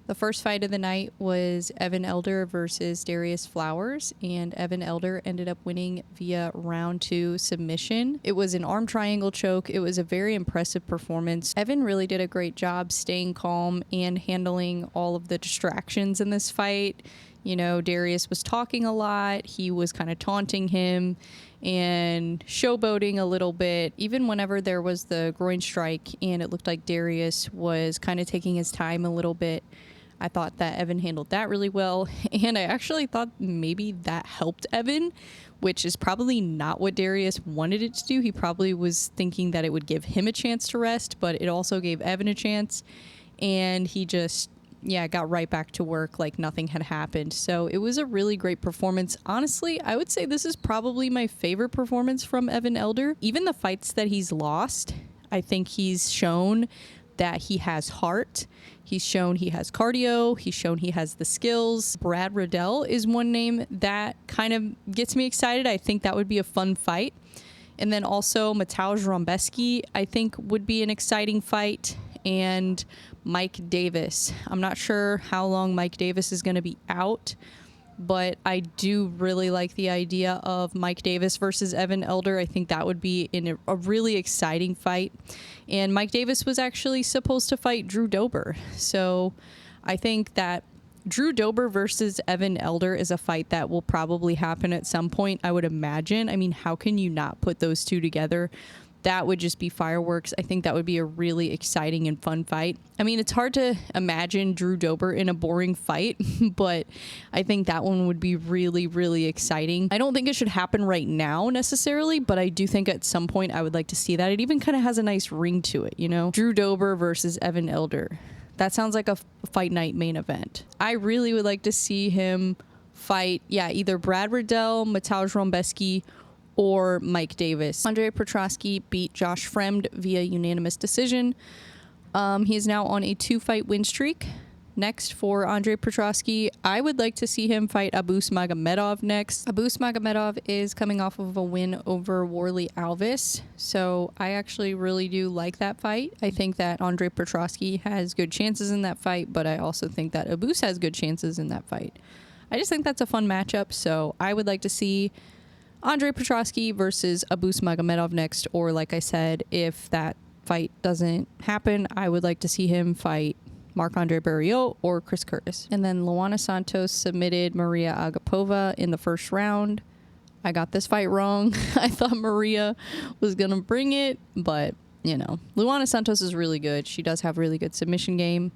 The first fight of the night was Evan Elder versus Darius Flowers, and Evan Elder ended up winning via round 2 submission. It was an arm triangle choke. It was a very impressive performance. Evan really did a great job staying calm and handling all of the distractions in this fight. You know, Darius was talking a lot. He was kind of taunting him and showboating a little bit, even whenever there was the groin strike and it looked like Darius was kind of taking his time a little bit. I thought that Evan handled that really well, and I actually thought maybe that helped Evan, which is probably not what Darius wanted it to do. He probably was thinking that it would give him a chance to rest, but it also gave Evan a chance, and he just got right back to work like nothing had happened. So it was a really great performance. Honestly, I would say this is probably my favorite performance from Evan Elder. Even the fights that he's lost, I think he's shown that he has heart. He's shown he has cardio. He's shown he has the skills. Brad Riddell is one name that kind of gets me excited. I think that would be a fun fight. And then also Mateusz Rombeski, I think would be an exciting fight. And Mike Davis. I'm not sure how long Mike Davis is going to be out, but I do really like the idea of Mike Davis versus Evan Elder. I think that would be a really exciting fight. And Mike Davis was actually supposed to fight Drew Dober. So I think that Drew Dober versus Evan Elder is a fight that will probably happen at some point, I would imagine. I mean, how can you not put those two together? That would just be fireworks. I think that would be a really exciting and fun fight. I mean, it's hard to imagine Drew Dober in a boring fight, but I think that one would be really, really exciting. I don't think it should happen right now necessarily, but I do think at some point I would like to see that. It even kind of has a nice ring to it, you know? Drew Dober versus Evan Elder. That sounds like a fight night main event. I really would like to see him fight, either Brad Riddell, Mateusz Rombeski, or Mike Davis. Andre Petrosky beat Josh Fremd via unanimous decision. He is now on a 2-fight win streak. Next for Andre Petrosky, I would like to see him fight Abus Magomedov next. Abus Magomedov is coming off of a win over Warley Alves, so I actually really do like that fight. I think that Andre Petrosky has good chances in that fight, but I also think that Abus has good chances in that fight. I just think that's a fun matchup, so I would like to see Andre Petrosky versus Abus Magomedov next, or like I said, if that fight doesn't happen, I would like to see him fight Marc-Andre Barriault or Chris Curtis. And then Luana Santos submitted Maria Agapova in the first round. I got this fight wrong. I thought Maria was going to bring it, but, you know, Luana Santos is really good. She does have really good submission game,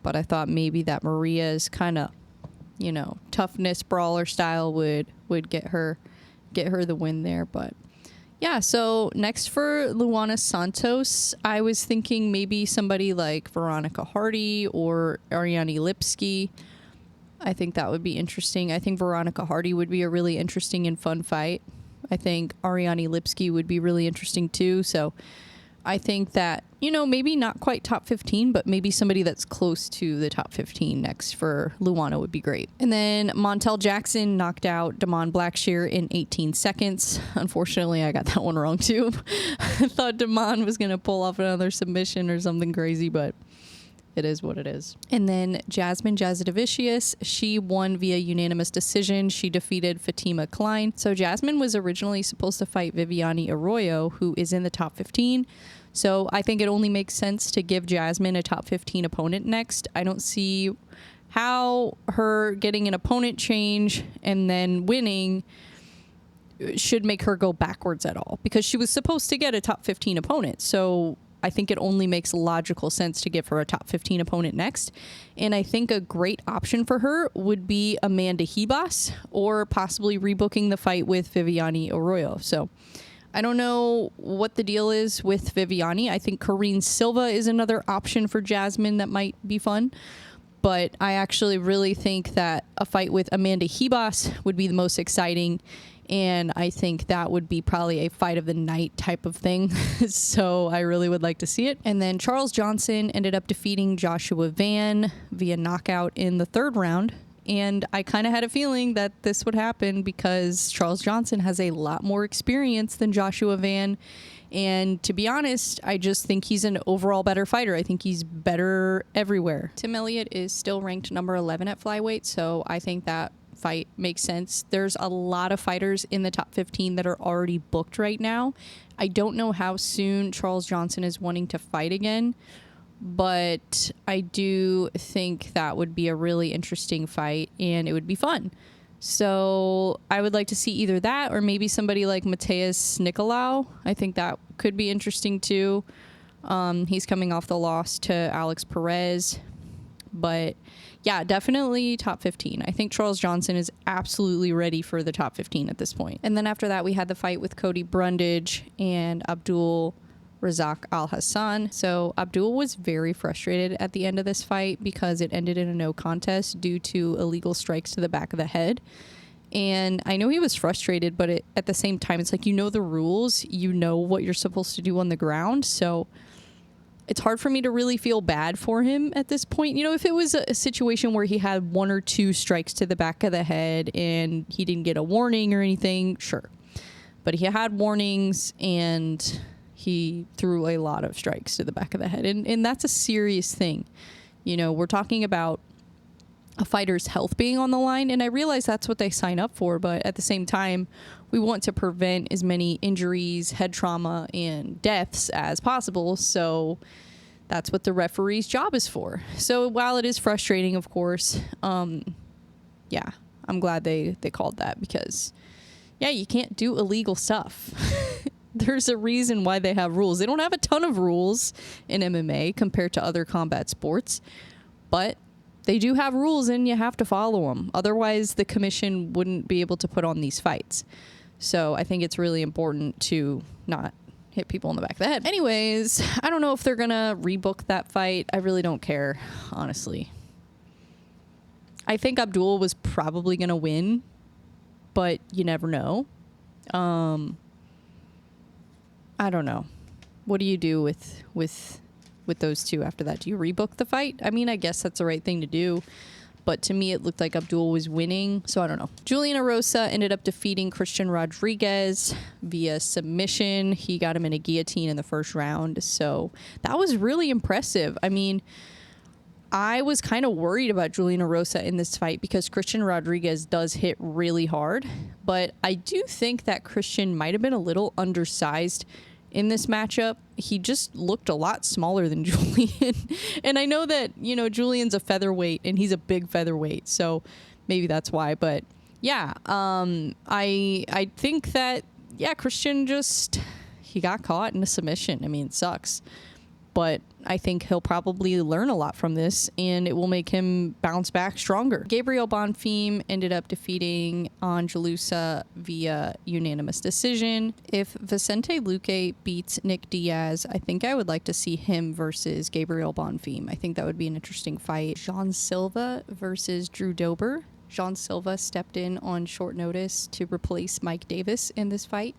but I thought maybe that Maria's kind of, you know, toughness brawler style would get her the win there. But yeah, so next for Luana Santos, I was thinking maybe somebody like Veronica Hardy or Ariane Lipski. I think that would be interesting. I think Veronica Hardy would be a really interesting and fun fight. I think Ariane Lipski would be really interesting too. So I think that, you know, maybe not quite top 15, but maybe somebody that's close to the top 15 next for Luana would be great. And then Montel Jackson knocked out Damon Blackshear in 18 seconds. Unfortunately, I got that one wrong too. I thought Damon was going to pull off another submission or something crazy, but it is what it is. And then Jasmine Jasudavicius, she won via unanimous decision. She defeated Fatima Klein. So Jasmine was originally supposed to fight Viviane Arroyo, who is in the top 15. So I think it only makes sense to give Jasmine a top 15 opponent next. I don't see how her getting an opponent change and then winning should make her go backwards at all, because she was supposed to get a top 15 opponent. So I think it only makes logical sense to give her a top 15 opponent next. And I think a great option for her would be Amanda Ribas, or possibly rebooking the fight with Viviane Arroyo. So I don't know what the deal is with Viviane. I think Karine Silva is another option for Jasmine that might be fun. But I actually really think that a fight with Amanda Ribas would be the most exciting. And I think that would be probably a fight of the night type of thing. So I really would like to see it. And then Charles Johnson ended up defeating Joshua Van via knockout in the 3rd round. And I kind of had a feeling that this would happen because Charles Johnson has a lot more experience than Joshua Van. And to be honest, I just think he's an overall better fighter. I think he's better everywhere. Tim Elliott is still ranked number 11 at flyweight, so I think that fight makes sense. There's a lot of fighters in the top 15 that are already booked right now. I don't know how soon Charles Johnson is wanting to fight again, but I do think that would be a really interesting fight and it would be fun. So I would like to see either that or maybe somebody like Mateus Nicolau. I think that could be interesting too. He's coming off the loss to Alex Perez. But yeah, definitely top 15. I think Charles Johnson is absolutely ready for the top 15 at this point. And then after that, we had the fight with Cody Brundage and Abdul Razak Al Hassan. So Abdul was very frustrated at the end of this fight because it ended in a no contest due to illegal strikes to the back of the head. And I know he was frustrated, but at the same time, it's like, you know the rules, you know what you're supposed to do on the ground. So it's hard for me to really feel bad for him at this point. You know, if it was a situation where he had 1 or 2 strikes to the back of the head and he didn't get a warning or anything, sure. But he had warnings and he threw a lot of strikes to the back of the head. And that's a serious thing. You know, we're talking about a fighter's health being on the line. And I realize that's what they sign up for. But at the same time, we want to prevent as many injuries, head trauma, and deaths as possible. So that's what the referee's job is for. So while it is frustrating, of course, yeah, I'm glad they called that because, yeah, you can't do illegal stuff. There's a reason why they have rules. They don't have a ton of rules in MMA compared to other combat sports, but they do have rules and you have to follow them. Otherwise, the commission wouldn't be able to put on these fights. So I think it's really important to not hit people in the back of the head. Anyways, I don't know if they're going to rebook that fight. I really don't care, honestly. I think Abdul was probably going to win, but you never know. I don't know. What do you do with those two after that? Do you rebook the fight? I mean, I guess that's the right thing to do. But to me, it looked like Abdul was winning. So I don't know. Julian Erosa ended up defeating Christian Rodriguez via submission. He got him in a guillotine in the first round. So that was really impressive. I mean, I was kind of worried about Julian Erosa in this fight because Christian Rodriguez does hit really hard. But I do think that Christian might have been a little undersized in this matchup. He just looked a lot smaller than Julian. And I know that, you know, Julian's a featherweight and he's a big featherweight. So maybe that's why. But yeah, I think that, yeah, Christian he got caught in a submission. I mean, it sucks. But I think he'll probably learn a lot from this, and it will make him bounce back stronger. Gabriel Bonfim ended up defeating Angelusa via unanimous decision. If Vicente Luque beats Nick Diaz, I think I would like to see him versus Gabriel Bonfim. I think that would be an interesting fight. Jean Silva versus Drew Dober. Jean Silva stepped in on short notice to replace Mike Davis in this fight.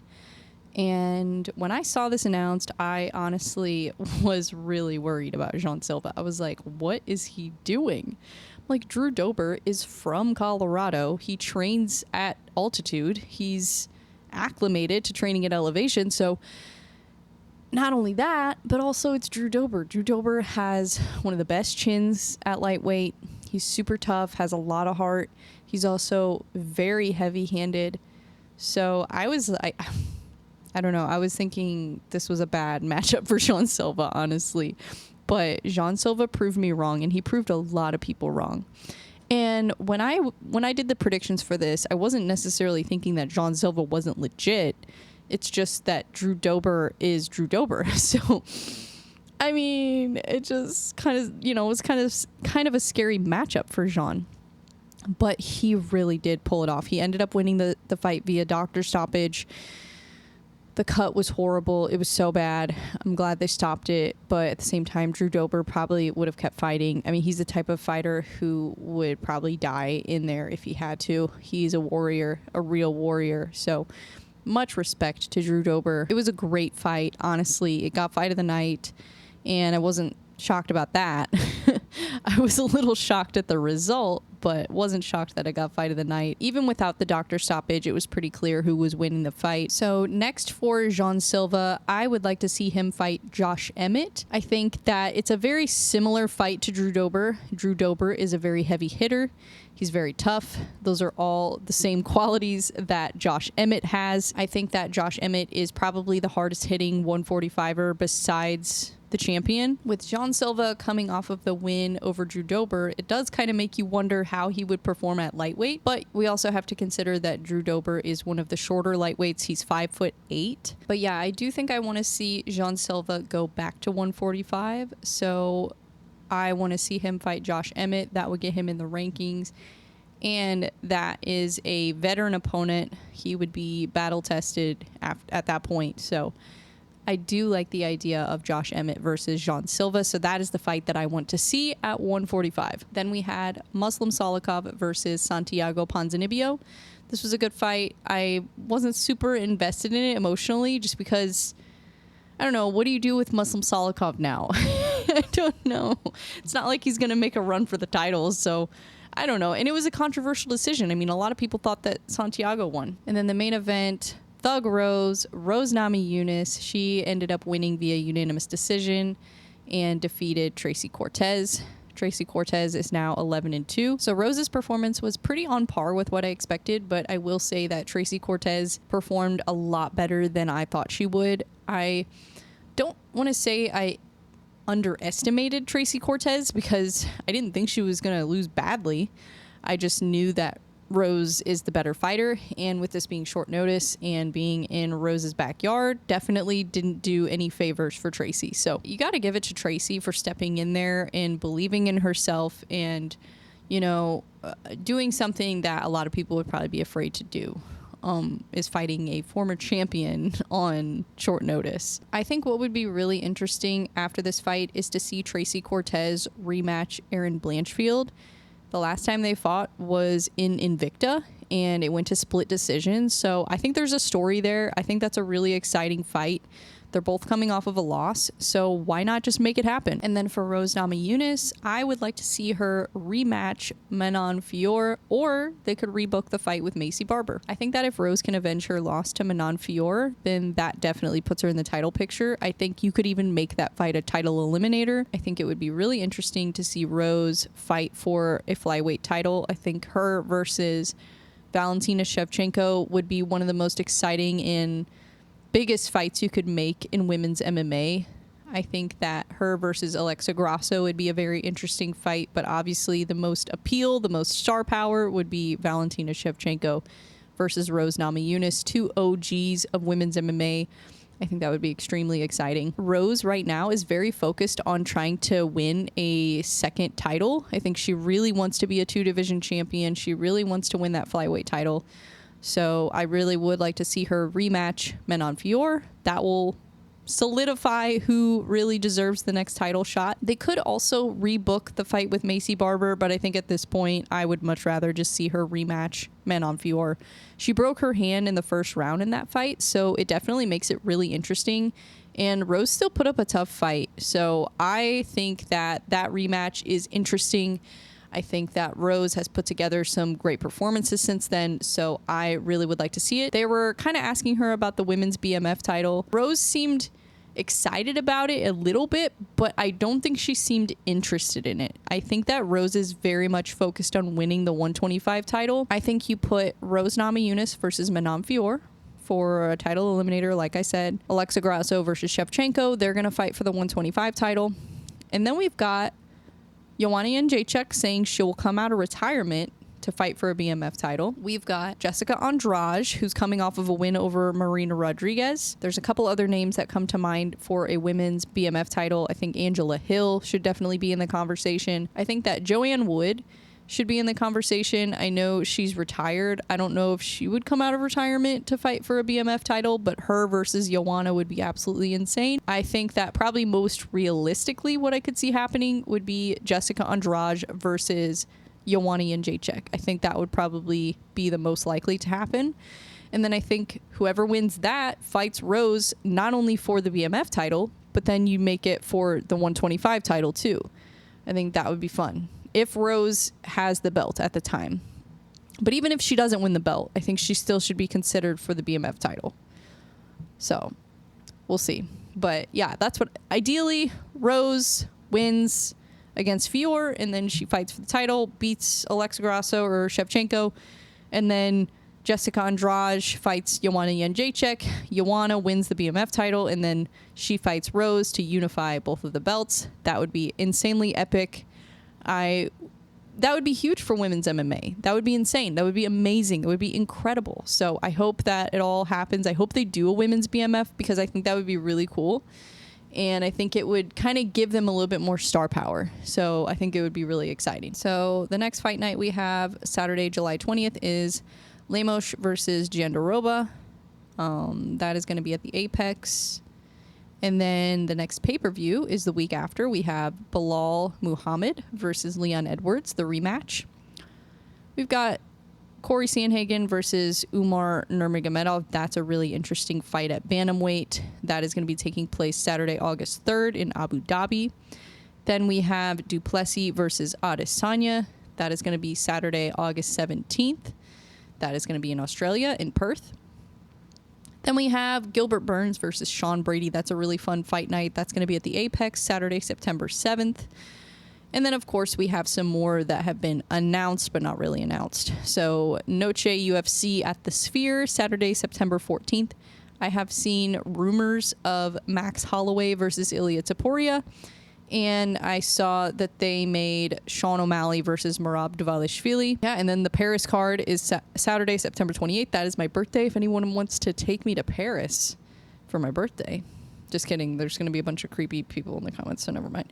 And when I saw this announced, I honestly was really worried about Jean Silva. I was like, what is he doing? Like, Drew Dober is from Colorado. He trains at altitude. He's acclimated to training at elevation. So not only that, but also it's Drew Dober. Drew Dober has one of the best chins at lightweight. He's super tough, has a lot of heart. He's also very heavy-handed. So I don't know. I was thinking this was a bad matchup for Jean Silva, honestly. But Jean Silva proved me wrong, and he proved a lot of people wrong. And when I did the predictions for this, I wasn't necessarily thinking that Jean Silva wasn't legit. It's just that Drew Dober is Drew Dober. So, I mean, it just kind of, you know, it was kind of a scary matchup for Jean. But he really did pull it off. He ended up winning the fight via doctor stoppage. The cut was horrible. It was so bad. I'm glad they stopped it. But at the same time, Drew Dober probably would have kept fighting. I mean, he's the type of fighter who would probably die in there if he had to. He's a warrior, a real warrior. So much respect to Drew Dober. It was a great fight, honestly. It got fight of the night, and I wasn't shocked about that. I was a little shocked at the result, but wasn't shocked that it got fight of the night. Even without the doctor stoppage, it was pretty clear who was winning the fight. So next for Jean Silva, I would like to see him fight Josh Emmett. I think that it's a very similar fight to Drew Dober. Drew Dober is a very heavy hitter. He's very tough. Those are all the same qualities that Josh Emmett has. I think that Josh Emmett is probably the hardest hitting 145er besides the champion. With Jean Silva coming off of the win over Drew Dober, it does kind of make you wonder how he would perform at lightweight, but we also have to consider that Drew Dober is one of the shorter lightweights. He's 5'8". But yeah, I do think I want to see Jean Silva go back to 145, so I want to see him fight Josh Emmett. That would get him in the rankings, and that is a veteran opponent. He would be battle tested at that point, so I do like the idea of Josh Emmett versus Jean Silva, so that is the fight that I want to see at 145. Then we had Muslim Salikov versus Santiago Ponzinibbio. This was a good fight. I wasn't super invested in it emotionally just because, I don't know, what do you do with Muslim Salikov now? I don't know. It's not like he's going to make a run for the titles, so I don't know. And it was a controversial decision. I mean, a lot of people thought that Santiago won. And then the main event, Thug Rose Namajunas, she ended up winning via unanimous decision and defeated Tracy Cortez. Tracy Cortez is now 11-2. So Rose's performance was pretty on par with what I expected, but I will say that Tracy Cortez performed a lot better than I thought she would. I don't want to say I underestimated Tracy Cortez because I didn't think she was going to lose badly. I just knew that Rose is the better fighter, and with this being short notice and being in Rose's backyard, definitely didn't do any favors for Tracy. So you got to give it to Tracy for stepping in there and believing in herself and, you know, doing something that a lot of people would probably be afraid to do. Is fighting a former champion on short notice. I think what would be really interesting after this fight is to see Tracy Cortez rematch Erin Blanchfield. The last time they fought was in Invicta, and it went to split decision. So I think there's a story there. I think that's a really exciting fight. They're both coming off of a loss, so why not just make it happen? And then for Rose Namajunas, I would like to see her rematch Manon Fiorot, or they could rebook the fight with Macy Barber. I think that if Rose can avenge her loss to Manon Fiorot, then that definitely puts her in the title picture. I think you could even make that fight a title eliminator. I think it would be really interesting to see Rose fight for a flyweight title. I think her versus Valentina Shevchenko would be one of the most exciting and biggest fights you could make in women's MMA. I think that her versus Alexa Grasso would be a very interesting fight, but obviously the most appeal, the most star power would be Valentina Shevchenko versus Rose Namajunas, two OGs of women's MMA. I think that would be extremely exciting. Rose right now is very focused on trying to win a second title. I think she really wants to be a 2-division champion. She really wants to win that flyweight title. So I really would like to see her rematch Manon Fiorot. That will solidify who really deserves the next title shot. They could also rebook the fight with Macy Barber, but I think at this point I would much rather just see her rematch Manon Fiorot. She broke her hand in the first round in that fight, so it definitely makes it really interesting. And Rose still put up a tough fight. So I think that that rematch is interesting. I think that Rose has put together some great performances since then, so I really would like to see it. They were kind of asking her about the women's BMF title. Rose seemed excited about it a little bit, but I don't think she seemed interested in it. I think that Rose is very much focused on winning the 125 title. I think you put Rose Namajunas versus Manon Fiorot for a title eliminator, like I said. Alexa Grasso versus Shevchenko. They're going to fight for the 125 title. And then we've got Joanna Jędrzejczyk saying she'll come out of retirement to fight for a BMF title. We've got Jessica Andrade, who's coming off of a win over Marina Rodriguez. There's a couple other names that come to mind for a women's BMF title. I think Angela Hill should definitely be in the conversation. I think that Joanne Wood should be in the conversation. I know she's retired. I don't know if she would come out of retirement to fight for a BMF title, but her versus Joanna would be absolutely insane. I think that probably most realistically what I could see happening would be Jessica Andrade versus Joanna Jędrzejczyk. I think that would probably be the most likely to happen. And then I think whoever wins that fights Rose not only for the BMF title, but then you make it for the 125 title too. I think that would be fun if Rose has the belt at the time. But even if she doesn't win the belt, I think she still should be considered for the BMF title. So we'll see. But yeah, that's what ideally Rose wins against Fior, and then she fights for the title, beats Alexa Grasso or Shevchenko, and then Jessica Andrade fights Joanna Jędrzejczyk. Joanna wins the BMF title, and then she fights Rose to unify both of the belts. That would be insanely epic. That would be huge for women's MMA. That would be insane. That would be amazing. It would be incredible. So I hope that it all happens. I hope they do a women's BMF because I think that would be really cool. And I think it would kind of give them a little bit more star power. So I think it would be really exciting. So the next fight night we have Saturday, July 20th is Lemos versus Jandiroba. That is going to be at the Apex. And then the next pay-per-view is the week after. We have Bilal Muhammad versus Leon Edwards, the rematch. We've got Corey Sandhagen versus Umar Nurmagomedov. That's a really interesting fight at bantamweight. That is going to be taking place Saturday, August 3rd in Abu Dhabi. Then we have Duplessis versus Adesanya. That is going to be Saturday, August 17th. That is going to be in Australia, in Perth. Then we have Gilbert Burns versus Sean Brady. That's a really fun fight night. That's going to be at the Apex Saturday, September 7th. And then, of course, we have some more that have been announced but not really announced. So Noche UFC at the Sphere, Saturday, September 14th. I have seen rumors of Max Holloway versus Ilia Topuria. And I saw that they made Sean O'Malley versus Merab Dvalishvili. Yeah, and then the Paris card is Saturday, September 28th. That is my birthday. If anyone wants to take me to Paris for my birthday. Just kidding. There's going to be a bunch of creepy people in the comments, so never mind.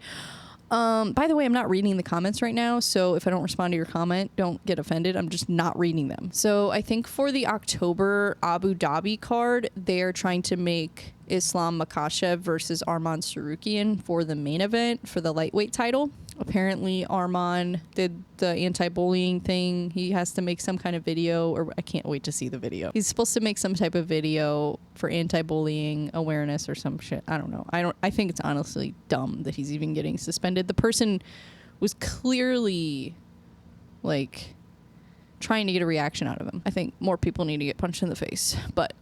By the way, I'm not reading the comments right now, so if I don't respond to your comment, don't get offended. I'm just not reading them. So I think for the October Abu Dhabi card, they're trying to make Islam Makhachev versus Arman Sarukian for the main event for the lightweight title. Apparently, Arman did the anti-bullying thing. He has to make some kind of video, or I can't wait to see the video. He's supposed to make some type of video for anti-bullying awareness or some shit. I don't know. I think it's honestly dumb that he's even getting suspended. The person was clearly like trying to get a reaction out of him. I think more people need to get punched in the face, but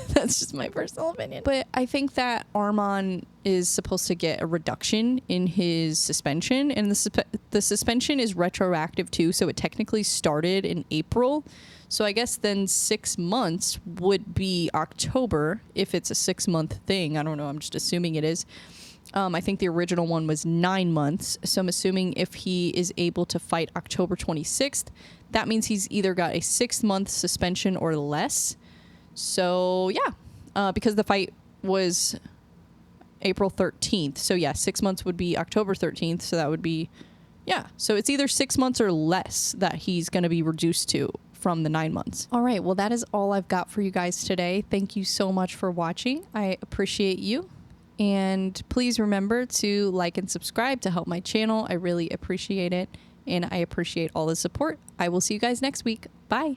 that's just my personal opinion. But I think that Arman is supposed to get a reduction in his suspension, and the suspension is retroactive too, so it technically started in April. So I guess then 6 months would be October if it's a 6-month thing. I don't know. I'm just assuming it is. I think the original one was 9 months. So I'm assuming if he is able to fight October 26th, that means he's either got a 6-month suspension or less. So yeah, because the fight was April 13th. So yeah, 6 months would be October 13th. So that would be, yeah. So it's either 6 months or less that he's going to be reduced to from the 9 months. All right. Well, that is all I've got for you guys today. Thank you so much for watching. I appreciate you. And please remember to like and subscribe to help my channel. I really appreciate it. And I appreciate all the support. I will see you guys next week. Bye.